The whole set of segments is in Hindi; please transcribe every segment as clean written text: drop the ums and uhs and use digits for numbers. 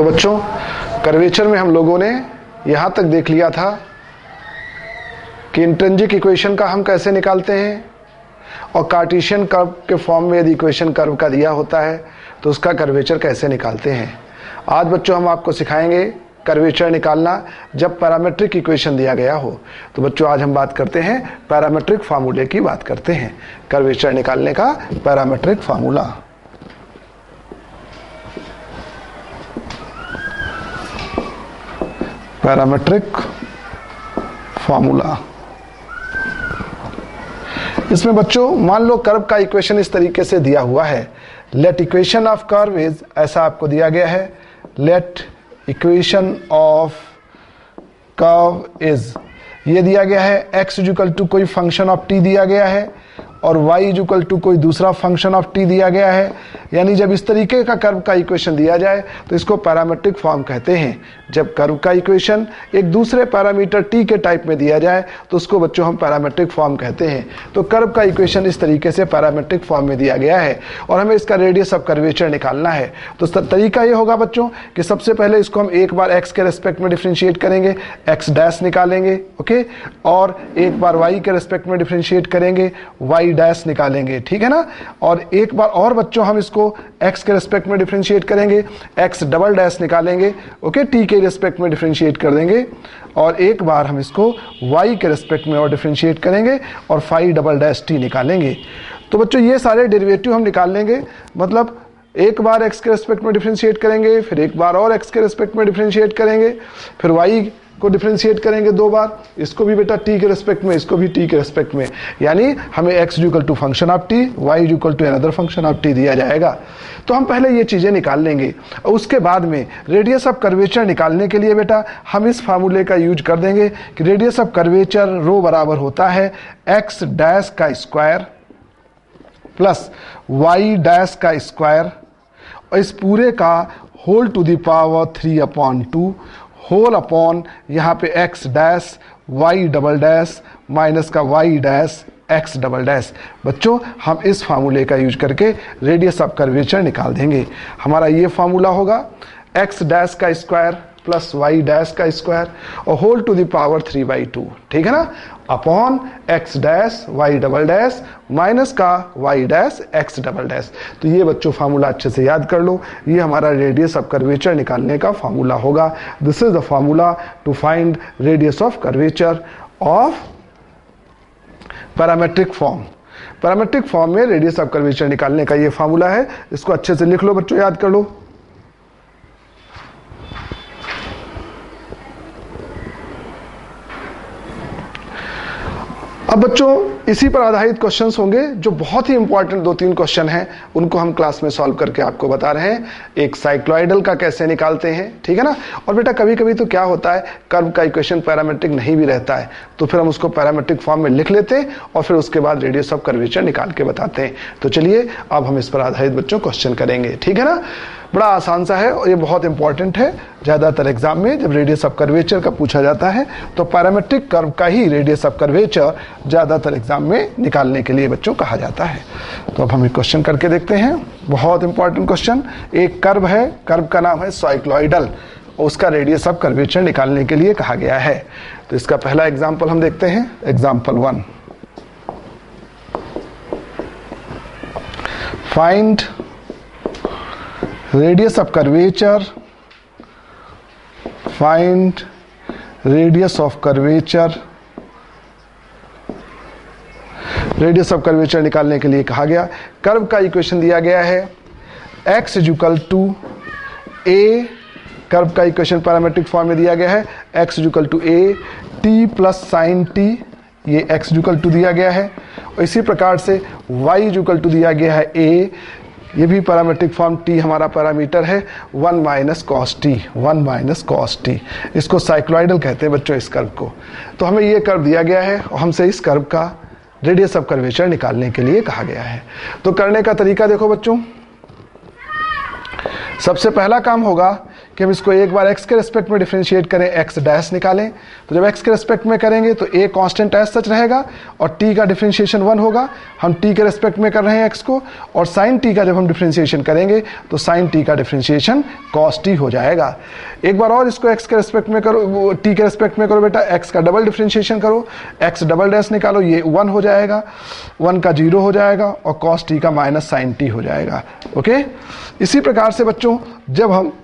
तो बच्चों कर्वेचर में हम लोगों ने यहां तक देख लिया था कि इंट्रिंसिक इक्वेशन का हम कैसे निकालते हैं, और कार्टेशियन कर्व के फॉर्म में यदि इक्वेशन कर्व का दिया होता है तो उसका कर्वेचर कैसे निकालते हैं। आज बच्चों हम आपको सिखाएंगे कर्वेचर निकालना जब पैरामेट्रिक इक्वेशन दिया गया हो। तो बच्चों आज हम बात करते हैं पैरामेट्रिक फार्मूले की बात करते हैं, कर्वेचर निकालने का पैरामेट्रिक फार्मूला। पैरामेट्रिक फार्मूला, इसमें बच्चों मान लो कर्व का इक्वेशन इस तरीके से दिया हुआ है, let equation of curve is, ऐसा आपको दिया गया है, let equation of curve is, ये दिया गया है x इक्वल टू कोई फंक्शन ऑफ t दिया गया है और y इक्वल टू कोई दूसरा फंक्शन ऑफ t दिया गया है। यानी जब इस तरीके का कर्व का इक्वेशन दिया जाए तो इसको पैरामेट्रिक फॉर्म कहते हैं। जब कर्व का इक्वेशन एक दूसरे पैरामीटर t के टाइप में दिया जाए तो उसको बच्चों हम पैरामेट्रिक फॉर्म कहते हैं। तो कर्व का इक्वेशन इस तरीके से पैरामेट्रिक फॉर्म में दिया गया है और हमें इसका रेडियस ऑफ कर्वेचर निकालना है। तो तरीका ये होगा बच्चों कि सबसे पहले इसको हम एक बार x के रेस्पेक्ट में डिफरेंशिएट करेंगे, x डैश निकालेंगे, ओके, और एक बार y के रेस्पेक्ट में डिफरेंशिएट करेंगे, y डैश निकालेंगे, ठीक है ना। और एक बार और बच्चों हम इसको x के रेस्पेक्ट में डिफरेंशिएट करेंगे, x डबल डैश निकालेंगे, ओके, t के रेस्पेक्ट में डिफरेंशिएट कर देंगे, और एक बार हम इसको y के रेस्पेक्ट में और डिफरेंशिएट करेंगे और फाई डबल डैश t निकालेंगे। तो बच्चों ये सारे डेरिवेटिव हम निकाल लेंगे, मतलब एक बार x के रेस्पेक्ट में डिफरेंशिएट करेंगे, फिर एक बार और x के रेस्पेक्ट में डिफरेंशिएट करेंगे, फिर y को डिफरेंशिएट करेंगे दो बार, इसको भी बेटा t के रेस्पेक्ट में, इसको भी t के रेस्पेक्ट में, यानी हमें x equal to function of t, y equal to another function of t दिया जाएगा। तो हम पहले ये चीजें निकाल लेंगे और उसके बाद में रेडियस ऑफ कर्वेचर निकालने के लिए बेटा हम इस फार्मूले का यूज कर देंगे कि रेडियस ऑफ कर्वेचर रो बराबर होता है x डैश का स्क्वायर प्लस y डैश का स्क्वायर और इस पूरे का whole to the power 3/2 whole upon यहाँ पे x dash y double dash minus का y dash x double dash. बच्चों हम इस फार्मूले का यूज करके रेडियस ऑफ कर्वेचर निकाल देंगे। हमारा ये फार्मूला होगा x डैश का स्क्वायर प्लस y डैश का स्क्वायर और होल टू द पावर 3/2, ठीक है ना, upon x dash y double dash minus का y dash x double dash. तो ये बच्चों फार्मूला अच्छे से याद कर लो, ये हमारा रेडियस ऑफ कर्वेचर निकालने का फार्मूला होगा। This is the formula to find radius of curvature of parametric form. Parametric form में रेडियस ऑफ कर्वेचर निकालने का ये फार्मूला है, इसको अच्छे से लिख लो बच्चों, याद कर लो। अब बच्चों इसी पर आधारित क्वेश्चंस होंगे, जो बहुत ही इंपॉर्टेंट 2-3 क्वेश्चन हैं, उनको हम क्लास में सॉल्व करके आपको बता रहे हैं। एक साइक्लॉइडल का कैसे निकालते हैं, ठीक है ना। और बेटा कभी कभी तो क्या होता है, कर्व का इक्वेशन पैरामेट्रिक नहीं भी रहता है, तो फिर हम उसको पैरामेट्रिक फॉर्म में लिख लेते हैं और फिर उसके बाद रेडियस ऑफ कर्वेचर निकाल के बताते हैं। तो चलिए अब हम इस पर आधारित बच्चों क्वेश्चन करेंगे, ठीक है ना। बड़ा आसान सा है और ये बहुत इंपॉर्टेंट है। ज़्यादातर एग्जाम में जब रेडियस ऑफ कर्वेचर का पूछा जाता है तो पैरामेट्रिक कर्व का ही रेडियस ऑफ कर्वेचर ज़्यादातर एग्जाम में निकालने के लिए बच्चों कहा जाता है। तो अब हम एक क्वेश्चन करके देखते हैं, बहुत इंपॉर्टेंट क्वेश्चन। एक कर्व है, कर्व का नाम है साइक्लॉइडल, उसका रेडियस ऑफ कर्वेचर निकालने के लिए कहा गया है। तो इसका पहला एग्जाम्पल हम देखते हैं, example 1। Find radius of curvature, find radius of curvature, radius of curvature निकालने के लिए कहा गया। कर्व का इक्वेशन दिया गया है x equal to a, curve का इक्वेशन पैरामेट्रिक फॉर्म में दिया गया है x equal to a t plus sine t, ये x इक्वल टू दिया गया है, और इसी प्रकार से y इक्वल टू दिया गया है a, ये भी पैरामेट्रिक फॉर्म, t हमारा पैरामीटर है, 1 minus cos T, 1 minus cos T. इसको साइक्लॉइडल कहते हैं बच्चों इस कर्व को। तो हमें ये कर्व दिया गया है और हमसे इस कर्व का रेडियस ऑफ कर्वेचर निकालने के लिए कहा गया है। तो करने का तरीका देखो बच्चों, सबसे पहला काम होगा कि हम इसको एक बार x के रिस्पेक्ट में डिफरेंशिएट करें, x डैश निकालें। तो जब x के रिस्पेक्ट में करेंगे तो a कांस्टेंट एज सच रहेगा और t का डिफरेंशिएशन 1 होगा। हम t के रिस्पेक्ट में कर रहे हैं x को, और sin t का जब हम डिफरेंशिएशन करेंगे तो sin t का डिफरेंशिएशन cos t हो जाएगा। एक बार और इसको x के रिस्पेक्ट में करो, t के रिस्पेक्ट में करो बेटा, x का डबल डिफरेंशिएशन करो, x डबल डैश निकालो, ये 1 हो जाएगा, 1 का 0 हो जाएगा और cos t का माइनस sin t हो जाएगा। ओके, इसी प्रकार से बच्चों जब हम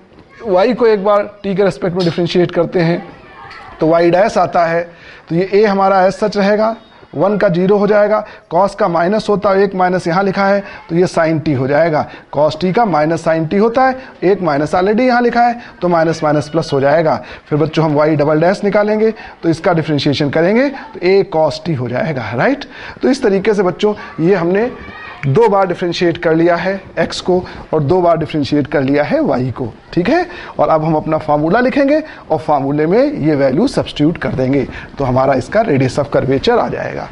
y को एक बार t के रेस्पेक्ट में डिफरेंशिएट करते हैं तो y डैश आता है, तो ये a हमारा एज सच रहेगा, 1 का 0 हो जाएगा, cos का माइनस होता है, एक माइनस यहाँ लिखा है तो ये sin t हो जाएगा, cos t का माइनस sin t होता है, एक माइनस ऑलरेडी यहाँ लिखा है तो माइनस माइनस प्लस हो जाएगा। फिर बच्चों हम y डबल डैश निकालेंगे तो इसका डिफरेंशिएशन करेंगे तो a cos t हो जाएगा, राइट। तो इस तरीके से बच्चों ये हमने 2 बार डिफरेंशिएट कर लिया है x को और 2 बार डिफरेंशिएट कर लिया है y को, ठीक है। और अब हम अपना फार्मूला लिखेंगे और फार्मूले में ये वैल्यू सब्स्टिट्यूट कर देंगे तो हमारा इसका रेडियस ऑफ कर्वेचर आ जाएगा।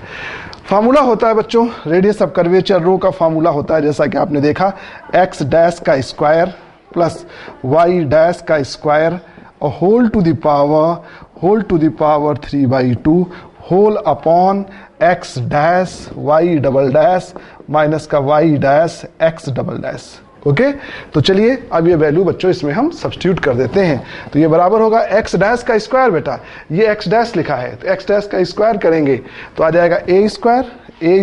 फार्मूला होता है बच्चों, रेडियस ऑफ कर्वेचर रो का फार्मूला होता है जैसा कि आपने देखा, x डैश का स्क्वायर प्लस y डैश का स्क्वायर और whole to the power 3/2 whole upon x dash y double dash minus का y dash x double dash. Okay, तो चलिए अब ये वैल्यू बच्चों इसमें हम सब्स्टिट्यूट कर देते हैं। तो ये बराबर होगा x डैश का स्क्वायर, बेटा ये x डैश लिखा है तो x डैश का स्क्वायर करेंगे तो आ जाएगा a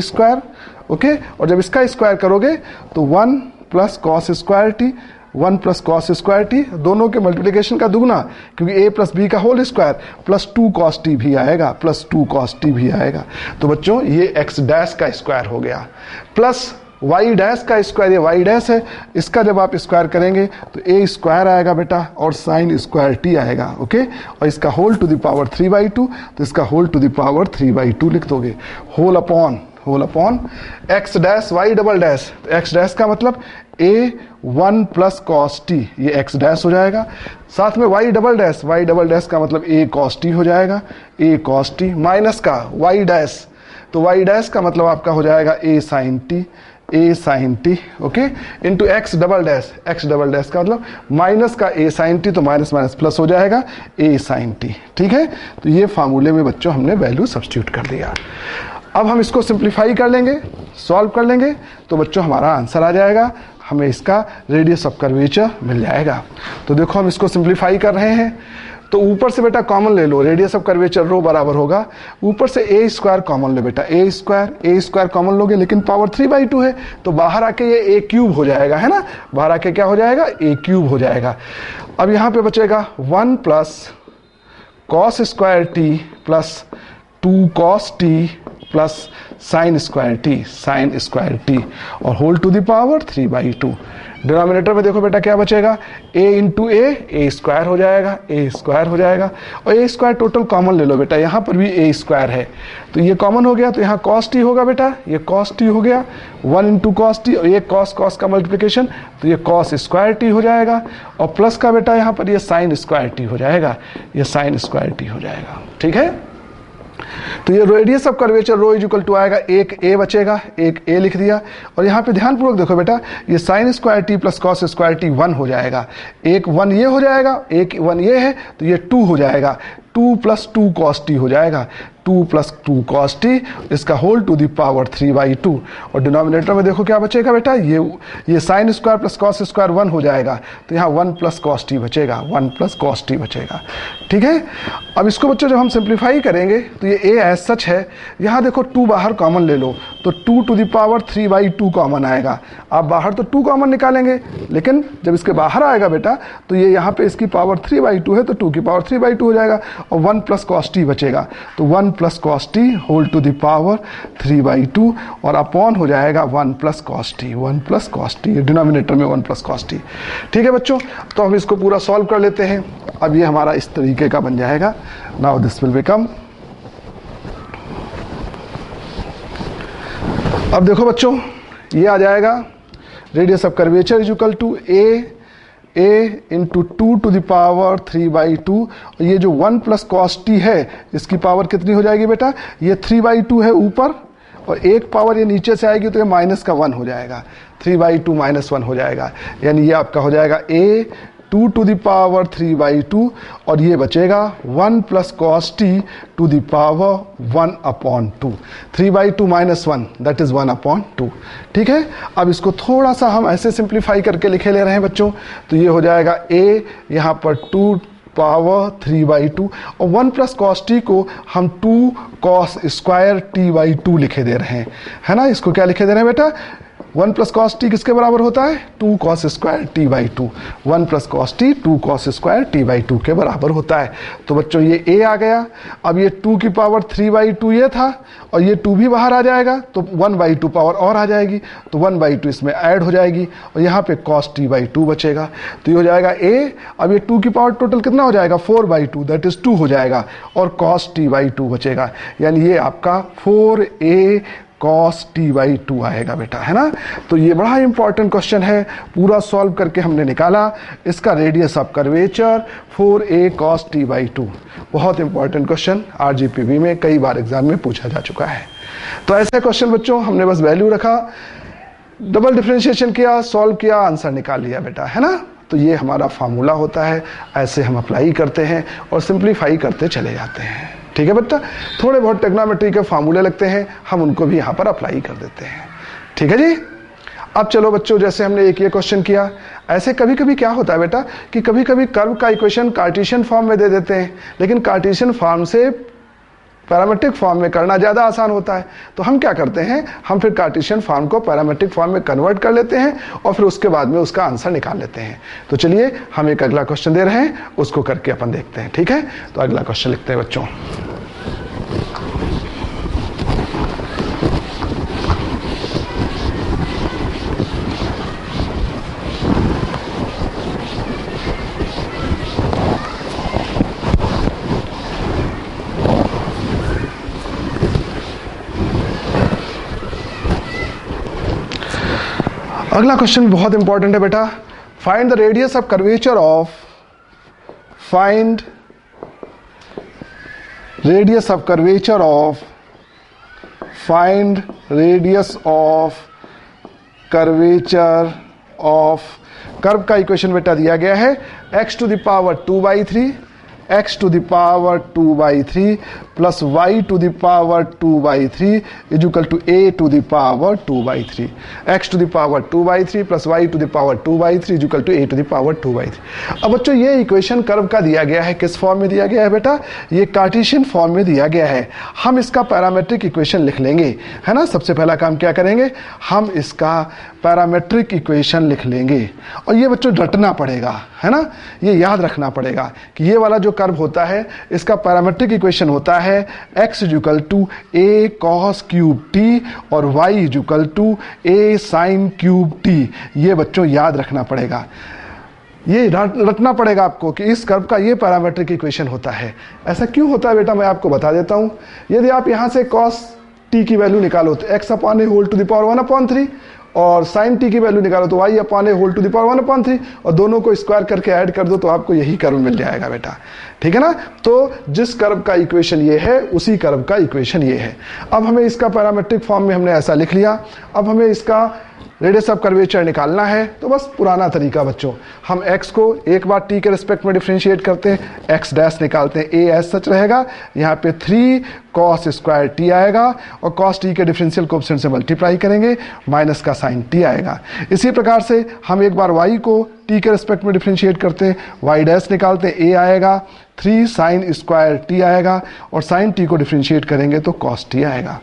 स्क्वायर। ओके, और जब इसका स्क्वायर करोगे तो 1 plus cos square t, 1 plus cos square t, दोनों के मल्टीप्लिकेशन का दुगना, क्योंकि a प्लस बी का whole square plus 2 cos t भी आएगा, तो बच्चों ये x डैश का स्क्वायर हो गया, प्लस y डैश का स्क्वायर, ये y डैश है, इसका जब आप स्क्वायर करेंगे तो a स्क्वायर आएगा बेटा और साइन स्क्वायर t आएगा। ओके, और इसका होल टू द पावर 3/2, तो इसका होल टू द पावर 3/2 लिख दोगे, whole upon x dash y double dash, तो x डैश का मतलब a 1 प्लस कॉस टी, ये x डैश हो जाएगा, साथ में y डबल डैश का मतलब a कॉस टी हो जाएगा, a कॉस टी माइनस का y डैश, तो y डैश का मतलब आपका हो जाएगा a sine t, okay, into x double dash का मतलब माइनस का a साइन टी, तो माइनस माइनस प्लस हो जाएगा a साइन टी, ठीक है। तो ये फार्मूले में बच्चों हमने वैल्यू सब्स्टिट्यूट कर दिया। अब हम इसको सिंप्लीफाई कर लेंगे, सॉल्व कर लेंगे तो बच्चों हमारा आंसर आ जाएगा, हमें इसका रेडियस ऑफ कर्वेचर मिल जाएगा। तो देखो हम इसको सिंप्लीफाई कर रहे हैं तो ऊपर से बेटा कॉमन ले लो, रेडियस ऑफ कर्वेचर रो बराबर होगा, ऊपर से a स्क्वायर कॉमन लो बेटा, a स्क्वायर कॉमन लोगे लेकिन पावर 3/2 है तो बाहर आके ये a क्यूब हो जाएगा, है ना, बाहर आके क्या हो जाएगा, a क्यूब हो जाएगा। अब यहाँ पे बचेगा 1 plus cos square t plus 2 cos t plus sine square t और whole to the power 3/2। Denominator में देखो बेटा क्या बचेगा, a इंटू ए स्क्वायर हो जाएगा, और a स्क्वायर टोटल कॉमन ले लो बेटा, यहाँ पर भी a स्क्वायर है तो ये कॉमन हो गया, तो यहाँ cos t होगा बेटा, ये cos t हो गया, 1 इंटू कॉस टी, और ये cos का मल्टीप्लिकेशन तो ये cos स्क्वायर टी हो जाएगा, और प्लस का बेटा यहाँ पर ये साइन स्क्वायर टी हो जाएगा, ठीक है। तो ये radius of curvature rho is equal to आएगा, एक a बचेगा, एक a लिख दिया, और यहाँ पे ध्यानपूर्वक देखो बेटा ये sign square t plus cos square t 1 हो जाएगा, एक 1 ये हो जाएगा, एक 1 ये है तो ये 2 हो जाएगा, 2 प्लस 2 कॉस टी हो जाएगा, 2 प्लस 2 कॉस टी, इसका होल टू द पावर 3/2, और डिनोमिनेटर में देखो क्या बचेगा बेटा, ये sine square plus cos square 1 हो जाएगा तो यहाँ 1 प्लस कॉस टी बचेगा, ठीक है। अब इसको बच्चों जब हम सिंप्लीफाई करेंगे तो ये a एज सच है, यहाँ देखो 2 बाहर कॉमन ले लो तो 2 टू द पावर 3/2 कॉमन आएगा, आप बाहर तो 2 कॉमन निकालेंगे लेकिन जब इसके बाहर आएगा बेटा तो ये यहाँ पे इसकी पावर 3/2 है तो 2 की पावर 3/2 हो जाएगा, और 1 प्लस कॉस टी बचेगा, तो 1 plus cos t whole to the power 3/2 और अपॉन हो जाएगा 1 प्लस कॉस टी, डिनोमिनेटर में 1 प्लस कॉस टी, ठीक है बच्चों। तो हम इसको पूरा सॉल्व कर लेते हैं, अब ये हमारा इस तरीके का बन जाएगा। नाउ दिस विल बिकम, अब देखो बच्चों ये आ जाएगा radius of curvature is equal to a into 2 to the power 3/2, और ये जो 1 प्लस कॉस टी है इसकी पावर कितनी हो जाएगी बेटा, ये 3/2 है ऊपर और एक पावर ये नीचे से आएगी तो ये माइनस का 1 हो जाएगा, 3/2 माइनस 1 हो जाएगा, यानी ये आपका हो जाएगा a 2 टू द पावर 3/2 और ये बचेगा 1 plus cos t to the power 1/2। 3/2 minus 1 that is 1/2। ठीक है, अब इसको थोड़ा सा हम ऐसे सिंप्लीफाई करके लिखे ले रहे हैं बच्चों, तो ये हो जाएगा a यहाँ पर 2 पावर 3/2 और 1 प्लस कॉस टी को हम 2 कॉस स्क्वायर t/2 लिखे दे रहे हैं, है ना। इसको क्या लिखे दे रहे हैं बेटा, 1 प्लस कॉस टी किसके बराबर होता है, 2 cos square t/2। 1 plus cos T 2 cos square t/2 के बराबर होता है। तो बच्चों ये a आ गया। अब ये 2 की पावर 3/2 ये था और ये 2 भी बाहर आ जाएगा तो 1/2 पावर और आ जाएगी, तो 1/2 इसमें ऐड हो जाएगी और यहाँ पे cos t/2 बचेगा, तो ये हो जाएगा a। अब ये 2 की पावर टोटल कितना हो जाएगा, 4/2 दैट इज 2 हो जाएगा और cos t/2 बचेगा, यानी ये आपका 4a cos t/2 आएगा बेटा, है ना। तो ये बड़ा इंपॉर्टेंट क्वेश्चन है, पूरा सॉल्व करके हमने निकाला इसका radius of curvature 4a cos t/2। बहुत इंपॉर्टेंट क्वेश्चन RGPV में कई बार एग्जाम में पूछा जा चुका है। तो ऐसे क्वेश्चन बच्चों हमने बस वैल्यू रखा, डबल डिफरेंशिएशन किया, सॉल्व किया, आंसर निकाल लिया बेटा, है ना। तो ये हमारा फार्मूला होता है, ऐसे हम अप्लाई करते हैं और सिंप्लीफाई करते चले जाते हैं। ठीक है बच्चा, थोड़े बहुत टेक्नोमेट्री के फार्मूले लगते हैं, हम उनको भी यहाँ पर अप्लाई कर देते हैं। ठीक है जी। अब चलो बच्चों, जैसे हमने एक ये क्वेश्चन किया, ऐसे कभी कभी क्या होता है बेटा कि कभी कभी कर्व का इक्वेशन कार्टेशियन फॉर्म में दे देते हैं, लेकिन कार्टेशियन फॉर्म से पैरामेट्रिक फॉर्म में करना ज़्यादा आसान होता है। तो हम क्या करते हैं, हम फिर कार्टेशियन फॉर्म को पैरामेट्रिक फॉर्म में कन्वर्ट कर लेते हैं और फिर उसके बाद में उसका आंसर निकाल लेते हैं। तो चलिए हम एक अगला क्वेश्चन दे रहे हैं, उसको करके अपन देखते हैं। ठीक है, तो अगला क्वेश्चन लिखते हैं बच्चों। अगला क्वेश्चन बहुत इंपॉर्टेंट है बेटा। Find the radius of curvature of, find radius of curvature of, find radius of curvature of curve का इक्वेशन बेटा दिया गया है x to the power 2/3 x to the power 2/3 plus y to the power 2/3 is equal to a to the power 2/3। x to the power 2/3 plus y to the power 2/3 is equal to a to the power 2/3। अब बच्चों ये इक्वेशन कर्व का दिया गया है, किस फॉर्म में दिया गया है बेटा, ये कार्टेशियन फॉर्म में दिया गया है। हम इसका पैरामेट्रिक इक्वेशन लिख लेंगे, है ना। सबसे पहला काम क्या करेंगे, हम इसका पैरामेट्रिक इक्वेशन लिख लेंगे और ये बच्चों रटना पड़ेगा, है ना। ये याद रखना पड़ेगा कि ये वाला जो कर्व होता है इसका पैरामेट्रिक इक्वेशन होता है x equal to a cos cube t और y equal to a sin cube t। ये बच्चों याद रखना पड़ेगा, ये रटना पड़ेगा आपको कि इस कर्व का ये पैरामेट्रिक इक्वेशन होता है। ऐसा क्यों होता है बेटा, मैं आपको बता देता हूं। यदि आप यहां से cos t की वैल्यू निकालो तो x upon a whole to the power 1/3 और sin t की वैल्यू निकालो तो y upon a whole to the power 1/3 और दोनों को स्क्वायर करके ऐड कर दो तो आपको यही कर्व मिल जाएगा बेटा। ठीक है ना। तो जिस कर्व का इक्वेशन ये है उसी कर्व का इक्वेशन ये है। अब हमें इसका पैरामेट्रिक फॉर्म में हमने ऐसा लिख लिया। अब हमें इसका रेडियस ऑफ कर्वेचर निकालना है, तो बस पुराना तरीका बच्चों, हम x को एक बार t के रिस्पेक्ट में डिफरेंशिएट करते हैं, x डैश निकालते हैं, a एज सच रहेगा, यहाँ पे 3 cos स्क्वायर t आएगा और cos t के डिफरेंशियल कोएफिशिएंट से मल्टीप्लाई करेंगे, माइनस का sin t आएगा। इसी प्रकार से हम एक बार y को t के रिस्पेक्ट में डिफरेंशिएट करते हैं, y डैश निकालते हैं, a आएगा, 3 sin स्क्वायर t आएगा और sin t को डिफरेंशिएट करेंगे तो cos t आएगा।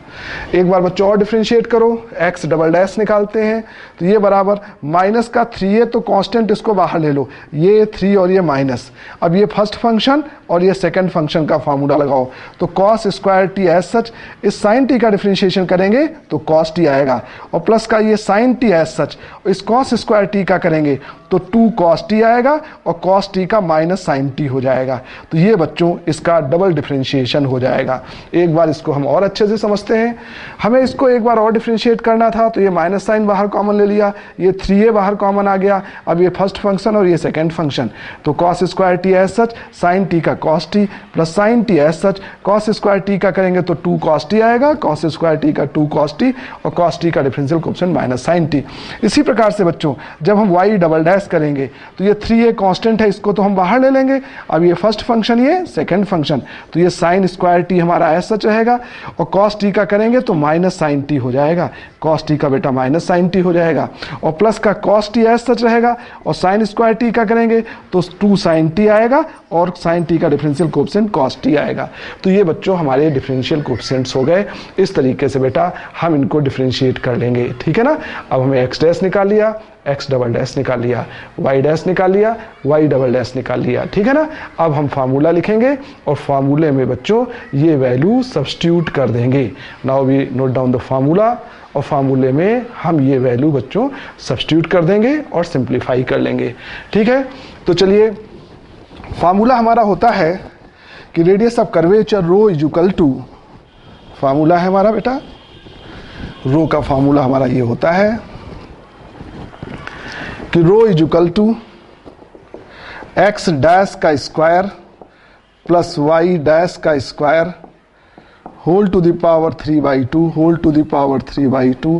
एक बार बच्चों और डिफरेंशिएट करो, x डबल डैश निकालते हैं तो ये बराबर माइनस का 3a, तो कांस्टेंट इसको बाहर ले लो, ये 3 और ये माइनस। अब ये फर्स्ट फंक्शन और ये सेकंड फंक्शन का फार्मूला लगाओ तो cos square t as such, इस sin t का डिफरेंशिएशन करेंगे तो cos t आएगा और प्लस का ये sin t एज सच, इस cos स्क्वायर t का करेंगे तो 2 cos t आएगा और cos t का माइनस sin t हो जाएगा। तो ये बच्चों इसका डबल डिफरेंशिएशन हो जाएगा। एक बार इसको हम और अच्छे से समझते हैं। हमें इसको एक बार और डिफरेंशिएट करना था तो ये माइनस साइन बाहर कॉमन ले लिया, ये 3a बाहर कॉमन आ गया। अब ये फर्स्ट फंक्शन और ये सेकंड फंक्शन, तो cos square t as such, sin t का cos t plus sin t as such, cos square t का करेंगे तो 2 cos t आएगा, cos स्क्वायर t का 2 cos t और cos t का differential coefficient minus sin t। इसी प्रकार से बच्चों जब हम y डबल डैश करेंगे करेंगे तो ये 3a कांस्टेंट है, इसको तो हम बाहर ले लेंगे। अब ये फर्स्ट फंक्शन, ये सेकंड फंक्शन, तो ये साइन स्क्वायर टी हमारा एज सच रहेगा, और कॉस टी का करेंगे तो माइनस साइन टी हो जाएगा, कॉस टी का बेटा माइनस साइन टी हो जाएगा, और प्लस का कॉस टी एज सच रहेगा, और साइन स्क्वायर टी का करेंगे तो 2 साइन टी आएगा, और साइन टी का डिफरेंशियल कोएफिशिएंट कॉस टी आएगा। तो ये बच्चों हमारे डिफरेंशियल कोएफिशिएंट्स हो गए। इस तरीके से बेटा हम इनको डिफरेंशिएट कर लेंगे, ठीक है ना। अब हमें एक्स डैश निकाल लिया, एक्स डबल डैश निकाल लिया, वाई डैश निकाल लिया, वाई डबल डैश निकाल लिया, ठीक है ना। अब हम फार्मूला लिखेंगे और फार्मूले में बच्चों ये वैल्यू सब्स्टिट्यूट कर देंगे। Now we note down the formula, और फार्मूले में हम ये वैल्यू बच्चों सब्स्टिट्यूट कर देंगे और सिंप्लीफाई कर लेंगे, ठीक है। तो चलिए, फार्मूला हमारा होता है कि radius of curvature rho is equal to, formula है हमारा बेटा, रो का फार्मूला हमारा ये होता है कि rho is equal to x dash का स्क्वायर प्लस वाई डैश का square whole to the power 3/2 whole to the power 3/2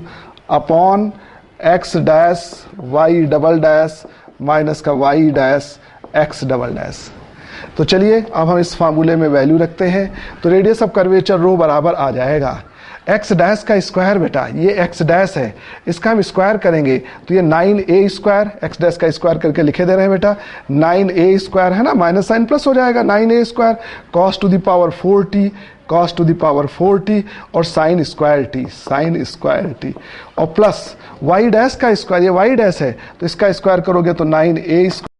upon x dash y double dash minus का y dash x double dash. तो चलिए अब हम इस फार्मूले में वैल्यू रखते हैं, तो रेडियस ऑफ कर्वेचर रो बराबर आ जाएगा एक्स डैश का स्क्वायर, बेटा ये एक्स डैश है, इसका हम स्क्वायर करेंगे तो ये 9a स्क्वायर, एक्स डैश का स्क्वायर करके लिखे दे रहे हैं बेटा, 9a स्क्वायर है ना, माइनस साइन प्लस हो जाएगा, 9a square cos two the power 4t, cos two the power 4t, और sign square T, sign square t, और प्लस वाई डैश का स्क्वायर, ये वाई डैश है तो इसका स्क्वायर करोगे तो 9a स्क्वायर